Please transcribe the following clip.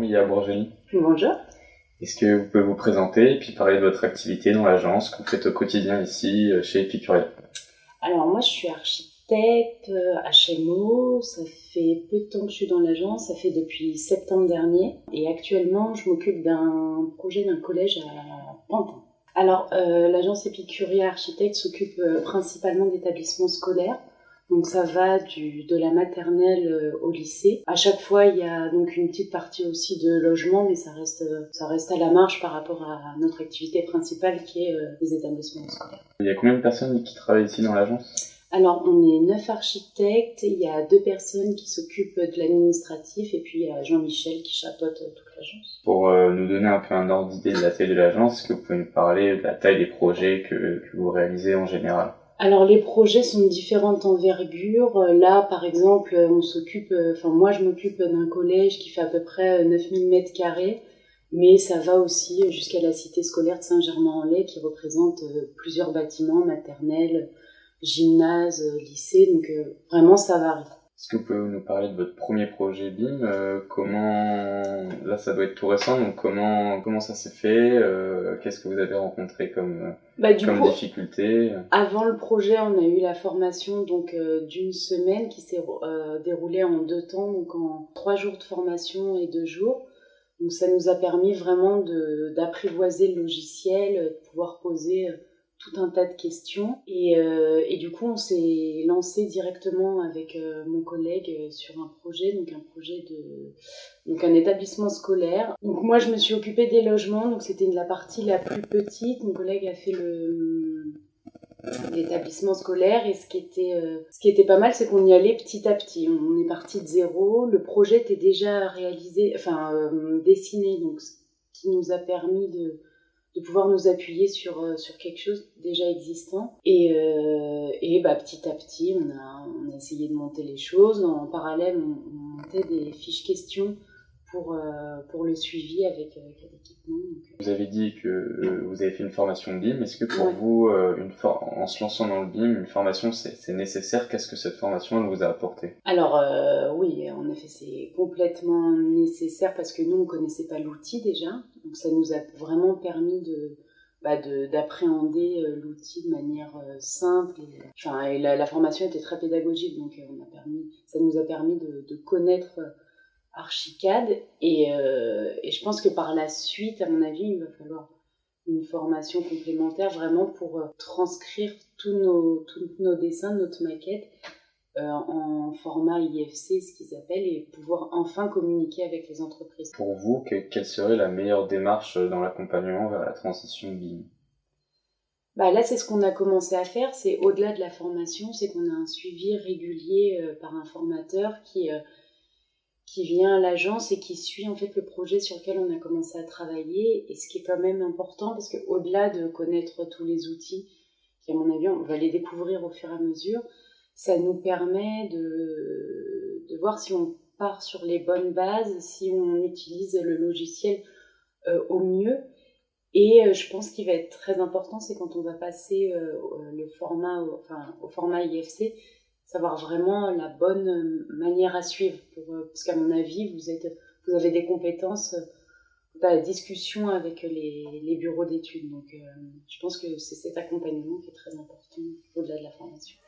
Lia Bourgeli. Bonjour. Est-ce que vous pouvez vous présenter et puis parler de votre activité dans l'agence, que vous faites au quotidien ici chez Epicuria? Alors moi je suis architecte HMO, ça fait peu de temps que je suis dans l'agence, ça fait depuis septembre dernier et actuellement je m'occupe d'un projet d'un collège à Pantin. Alors l'agence Epicuria Architecte s'occupe principalement d'établissements scolaires. Donc ça va de la maternelle au lycée. À chaque fois, il y a donc une petite partie aussi de logement, mais ça reste à la marge par rapport à notre activité principale qui est les établissements scolaires. Il y a combien de personnes qui travaillent ici dans l'agence? Alors, on est 9 architectes, il y a 2 personnes qui s'occupent de l'administratif et puis il y a Jean-Michel qui chapeaute toute l'agence. Pour nous donner un peu un ordre d'idée de la taille de l'agence, est-ce que vous pouvez nous parler de la taille des projets que vous réalisez en général? Alors les projets sont de différentes envergures. Là par exemple moi je m'occupe d'un collège qui fait à peu près 9000 m², mais ça va aussi jusqu'à la cité scolaire de Saint-Germain-en-Laye qui représente plusieurs bâtiments, maternelles, gymnase, lycée, donc vraiment ça varie. Est-ce que vous pouvez nous parler de votre premier projet BIM? Là ça doit être tout récent, donc comment ça s'est fait? Qu'est-ce que vous avez rencontré comme difficulté? Avant le projet, on a eu la formation d'une semaine qui s'est déroulée en 2 temps, donc en 3 jours de formation et 2 jours. Donc ça nous a permis vraiment d'apprivoiser le logiciel, de pouvoir poser tout un tas de questions et du coup on s'est lancé directement avec mon collègue sur un projet, donc un établissement scolaire. Donc moi je me suis occupée des logements, donc c'était la partie la plus petite. Mon collègue a fait l'établissement scolaire et ce qui était pas mal, c'est qu'on y allait petit à petit. On est parti de zéro, le projet était déjà dessiné, donc ce qui nous a permis de pouvoir nous appuyer sur quelque chose déjà existant et petit à petit on a essayé de monter les choses. En parallèle on montait des fiches questions pour le suivi avec l'équipement. Vous avez dit que vous avez fait une formation de BIM. Est-ce que pour vous, en se lançant dans le BIM, une formation c'est nécessaire? Qu'est-ce que cette formation elle vous a apporté? Alors oui, en effet c'est complètement nécessaire parce que nous on connaissait pas l'outil déjà, donc ça nous a vraiment permis d'appréhender l'outil de manière simple et la formation était très pédagogique, donc ça nous a permis de connaître Archicad et je pense que par la suite, à mon avis, il va falloir une formation complémentaire vraiment pour transcrire tous nos dessins, notre maquette en format IFC, ce qu'ils appellent, et pouvoir enfin communiquer avec les entreprises. Pour vous, quelle serait la meilleure démarche dans l'accompagnement vers la transition BIM? Là, c'est ce qu'on a commencé à faire, c'est au-delà de la formation, c'est qu'on a un suivi régulier par un formateur qui vient à l'agence et qui suit en fait le projet sur lequel on a commencé à travailler. Et ce qui est quand même important, parce qu'au-delà de connaître tous les outils, qui à mon avis on va les découvrir au fur et à mesure, ça nous permet de voir si on part sur les bonnes bases, si on utilise le logiciel au mieux. Et je pense qu'il va être très important, c'est quand on va passer au format IFC, savoir vraiment la bonne manière à suivre, parce qu'à mon avis, vous avez des compétences dans la discussion avec les bureaux d'études. Donc je pense que c'est cet accompagnement qui est très important au-delà de la formation.